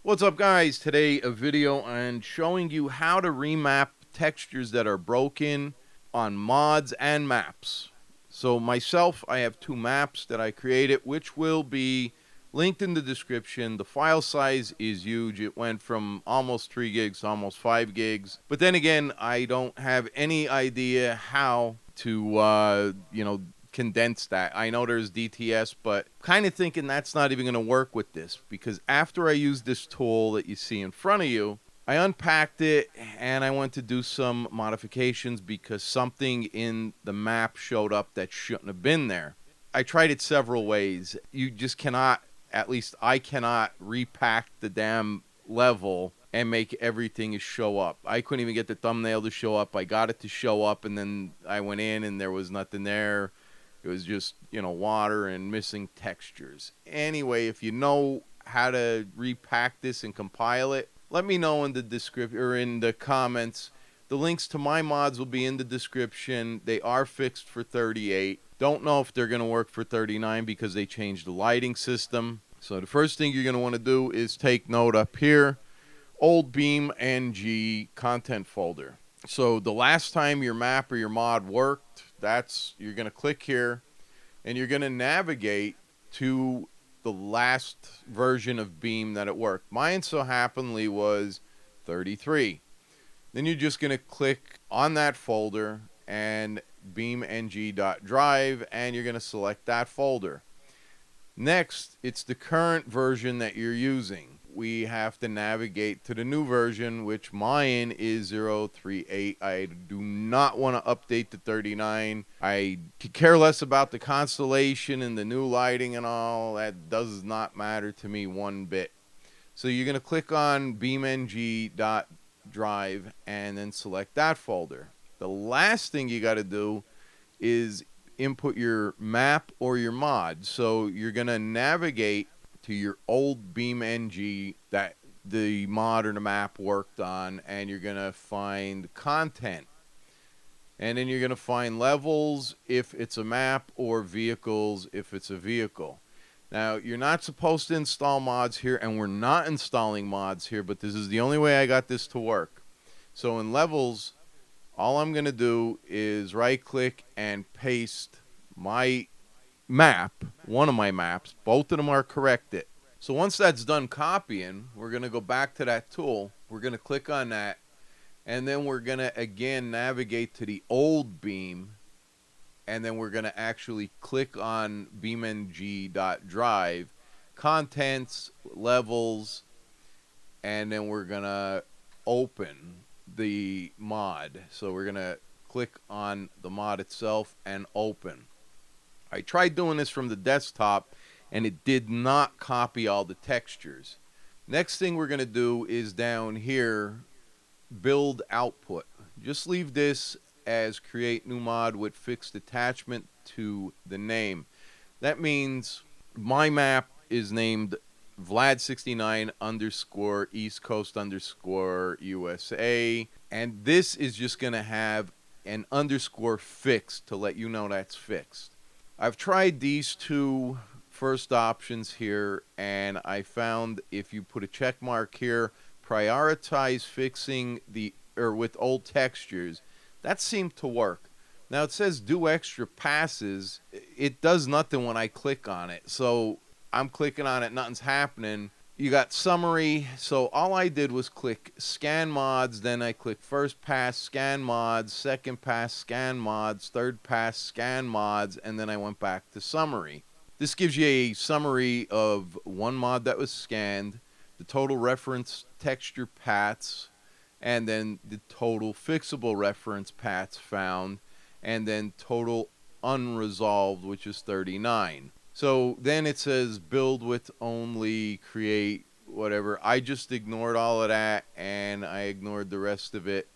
What's up, guys? Today a video on showing you how to remap textures that are broken on mods and maps. So myself, I have two maps that I created, which will be linked in the description. The file size is huge. It went from almost 3 gigs to almost 5 gigs. But then again, I don't have any idea how to, condense that. I know there's DTS, but kind of thinking that's not even going to work with this, because after I used this tool that you see in front of you, I unpacked it and I went to do some modifications because something in the map showed up that shouldn't have been there. I tried it several ways. You just cannot, at least I cannot, repack the damn level and make everything show up. I couldn't even get the thumbnail to show up. I got it to show up, and then I went in and there was nothing there. It was just, water and missing textures. Anyway, if you know how to repack this and compile it, let me know in the description or in the comments. The links to my mods will be in the description. They are fixed for 38. Don't know if they're going to work for 39 because they changed the lighting system. So the first thing you're going to want to do is take note up here, old Beamng content folder. So the last time your map or your mod worked, you're going to click here and you're going to navigate to the last version of Beam that it worked. Mine so happenly was 33. Then you're just going to click on that folder and beamng.drive, and you're going to select that folder. Next, it's the current version that you're using. We have to navigate to the new version, which mine is 038. I do not want to update to 39. I could care less about the constellation and the new lighting and all. That does not matter to me one bit. So you're going to click on beamng.drive and then select that folder. The last thing you got to do is input your map or your mod. So you're going to navigate to your old Beamng that the mod or the map worked on, and you're going to find content. And then you're going to find levels if it's a map, or vehicles if it's a vehicle. Now, you're not supposed to install mods here, and we're not installing mods here, but this is the only way I got this to work. So in levels, all I'm going to do is right-click and paste my map, one of my maps. Both of them are corrected. So once that's done copying, we're going to go back to that tool. We're going to click on that, and then we're going to again navigate to the old Beam, and then we're going to actually click on beamng.drive, contents, levels, and then we're going to open the mod. So we're going to click on the mod itself and open. I tried doing this from the desktop and it did not copy all the textures. Next thing we're going to do is down here, build output. Just leave this as create new mod with fixed attachment to the name. That means my map is named Vlad69 underscore East Coast underscore USA, and this is just going to have an underscore fixed to let you know that's fixed. I've tried these two first options here, and I found if you put a check mark here, prioritize fixing with old textures, that seemed to work. Now it says do extra passes. It does nothing when I click on it. So I'm clicking on it, nothing's happening. You got summary. So all I did was click scan mods, then I click first pass scan mods, second pass scan mods, third pass scan mods, and then I went back to summary. This gives you a summary of one mod that was scanned, the total reference texture paths, and then the total fixable reference paths found, and then total unresolved, which is 39. So then it says build with only, create, whatever. I just ignored all of that, and I ignored the rest of it.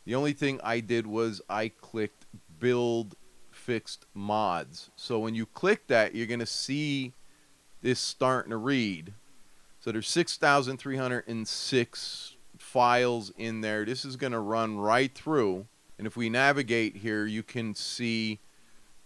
The only thing I did was I clicked build fixed mods. So when you click that, you're going to see this starting to read. So there's 6,306 files in there. This is going to run right through. And if we navigate here, you can see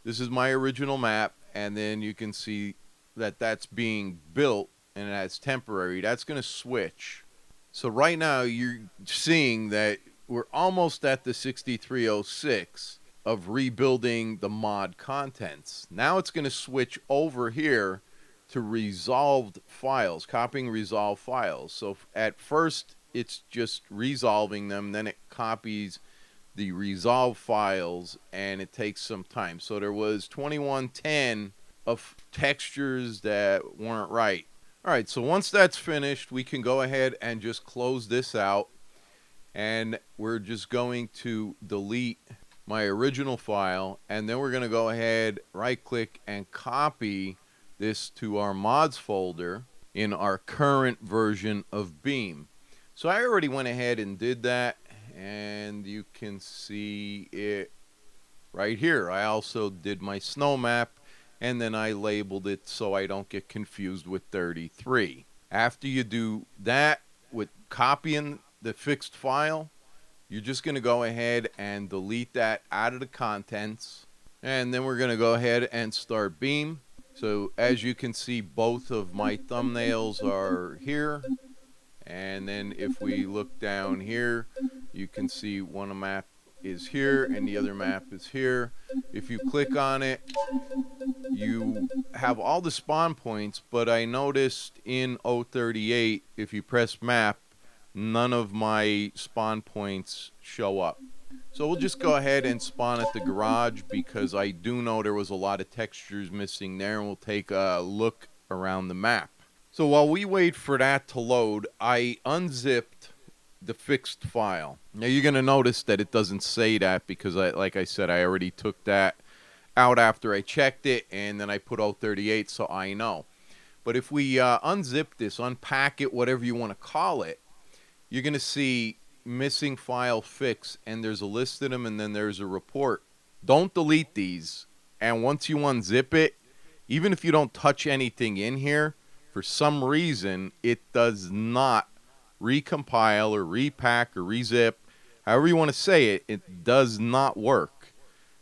this is my original map, and then you can see that that's being built and it has temporary, that's going to switch. So right now you're seeing that we're almost at the 6306 of rebuilding the mod contents. Now it's going to switch over here to resolved files, copying resolved files. So at first it's just resolving them, then it copies the resolve files, and it takes some time. So there was 2110 of textures that weren't right. All right, so once that's finished, we can go ahead and just close this out, and we're just going to delete my original file, and then we're going to go ahead, right click, and copy this to our mods folder in our current version of Beam. So I already went ahead and did that, and you can see it right here. I also did my snow map, and then I labeled it so I don't get confused with 33. After you do that with copying the fixed file, you're just going to go ahead and delete that out of the contents, and then we're going to go ahead and start Beam. So as you can see, both of my thumbnails are here, and then if we look down here, you can see one map is here and the other map is here. If you click on it, you have all the spawn points, but I noticed in 038, if you press map, none of my spawn points show up. So we'll just go ahead and spawn at the garage, because I do know there was a lot of textures missing there, and we'll take a look around the map. So while we wait for that to load, I unzipped the fixed file. Now you're going to notice that it doesn't say that, because like I said, I already took that out after I checked it, and then I put 038, so I know. But if we unzip this, unpack it, whatever you want to call it, you're going to see missing file fix, and there's a list of them, and then there's a report. Don't delete these, and once you unzip it, even if you don't touch anything in here, for some reason it does not recompile or repack or rezip, however you want to say it, it does not work.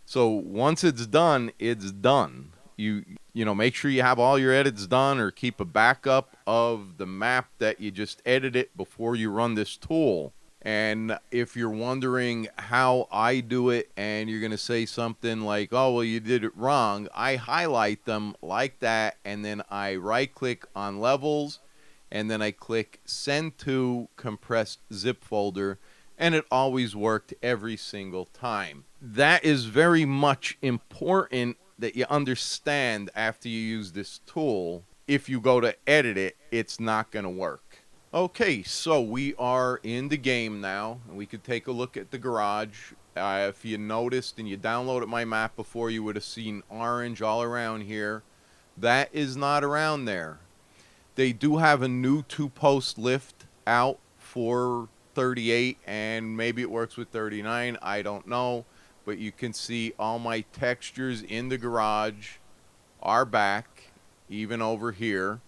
So once it's done, it's done. You know, make sure you have all your edits done, or keep a backup of the map that you just edited before you run this tool. And if you're wondering how I do it, and you're going to say something like, oh, well, you did it wrong, I highlight them like that, and then I right click on levels, and then I click send to compressed zip folder, and it always worked every single time. That is very much important that you understand after you use this tool. If you go to edit it, it's not going to work. Okay, so we are in the game now, and we could take a look at the garage. If you noticed and you downloaded my map before, you would have seen orange all around here. That is not around there. They do have a new 2-post lift out for 38, and maybe it works with 39, I don't know. But you can see all my textures in the garage are back, even over here.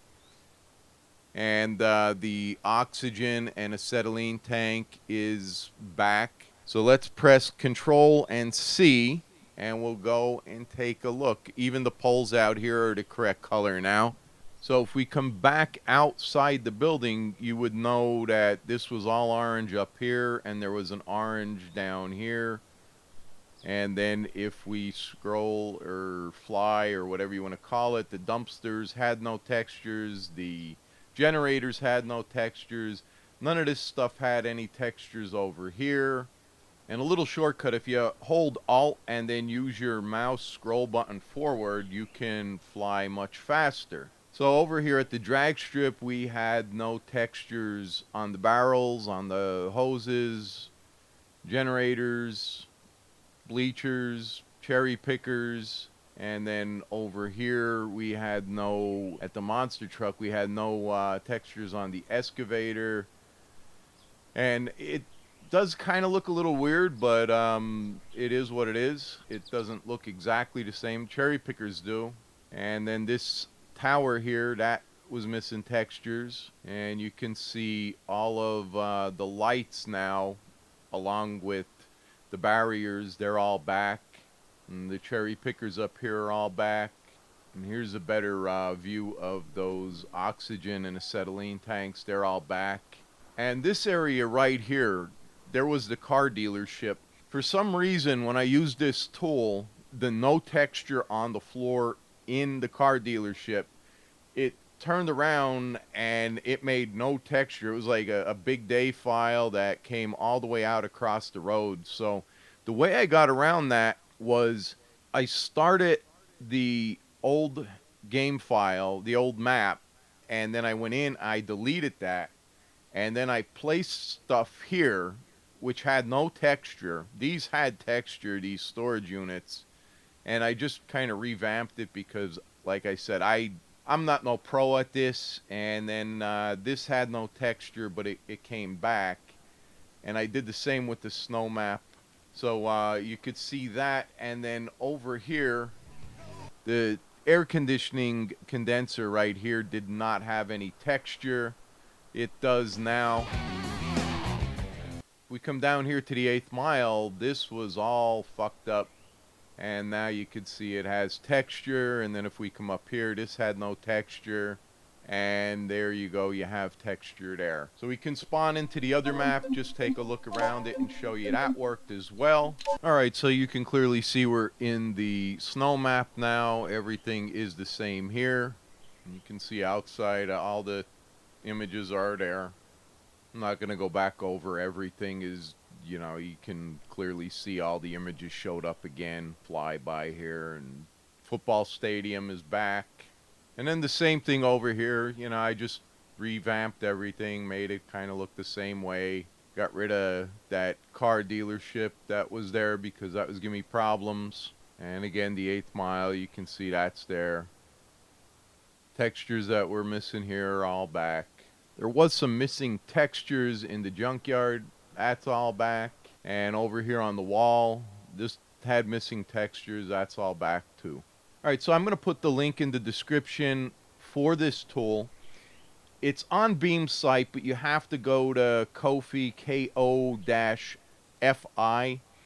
And the oxygen and acetylene tank is back. So let's press Control and C, and we'll go and take a look. Even the poles out here are the correct color now. So if we come back outside the building, you would know that this was all orange up here, and there was an orange down here. And then if we scroll or fly or whatever you want to call it, the dumpsters had no textures, the generators had no textures, none of this stuff had any textures over here. And a little shortcut, if you hold Alt and then use your mouse scroll button forward, you can fly much faster. So over here at the drag strip, we had no textures on the barrels, on the hoses, generators, bleachers, cherry pickers. And then over here we had no, at the monster truck, we had no textures on the excavator. And it does kind of look a little weird, but it is what it is. It doesn't look exactly the same. Cherry pickers do. And then this tower here, that was missing textures. And you can see all of the lights now, along with the barriers, they're all back. And the cherry pickers up here are all back. And here's a better view of those oxygen and acetylene tanks. They're all back. And this area right here, there was the car dealership. For some reason, when I used this tool, the no texture on the floor in the car dealership, it turned around and it made no texture. It was like a big day file that came all the way out across the road. So the way I got around that was I started the old game file, the old map, and then I went in, I deleted that, and then I placed stuff here which had no texture. These had texture, these storage units, and I just kind of revamped it because, like I said, I'm not no pro at this, and then this had no texture, but it came back, and I did the same with the snow map. So you could see that, and then over here, the air conditioning condenser right here did not have any texture. It does now. We come down here to the 8th mile, this was all fucked up. And now you can see it has texture. And then if we come up here, this had no texture. And there you go, you have texture there. So we can spawn into the other map, just take a look around it and show you that worked as well. Alright, so you can clearly see we're in the snow map now. Everything is the same here. You can see outside, all the images are there. I'm not going to go back over everything. Is, you know, you can clearly see all the images showed up again. Fly by here, and football stadium is back. And then the same thing over here. You know, I just revamped everything, made it kind of look the same way. Got rid of that car dealership that was there because that was giving me problems. And again, the 8th mile, you can see that's there. Textures that were missing here are all back. There was some missing textures in the junkyard. That's all back. And over here on the wall, this had missing textures. That's all back too. Alright, so I'm going to put the link in the description for this tool. It's on Beam's site, but you have to go to Ko-fi, Ko-fi.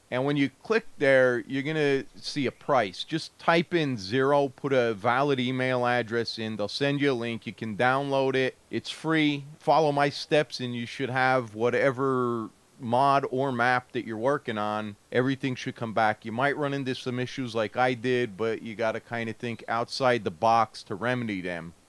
And when you click there, you're going to see a price. Just type in 0, put a valid email address in. They'll send you a link. You can download it. It's free. Follow my steps, and you should have whatever mod or map that you're working on. Everything should come back. You might run into some issues like I did, but you got to kind of think outside the box to remedy them.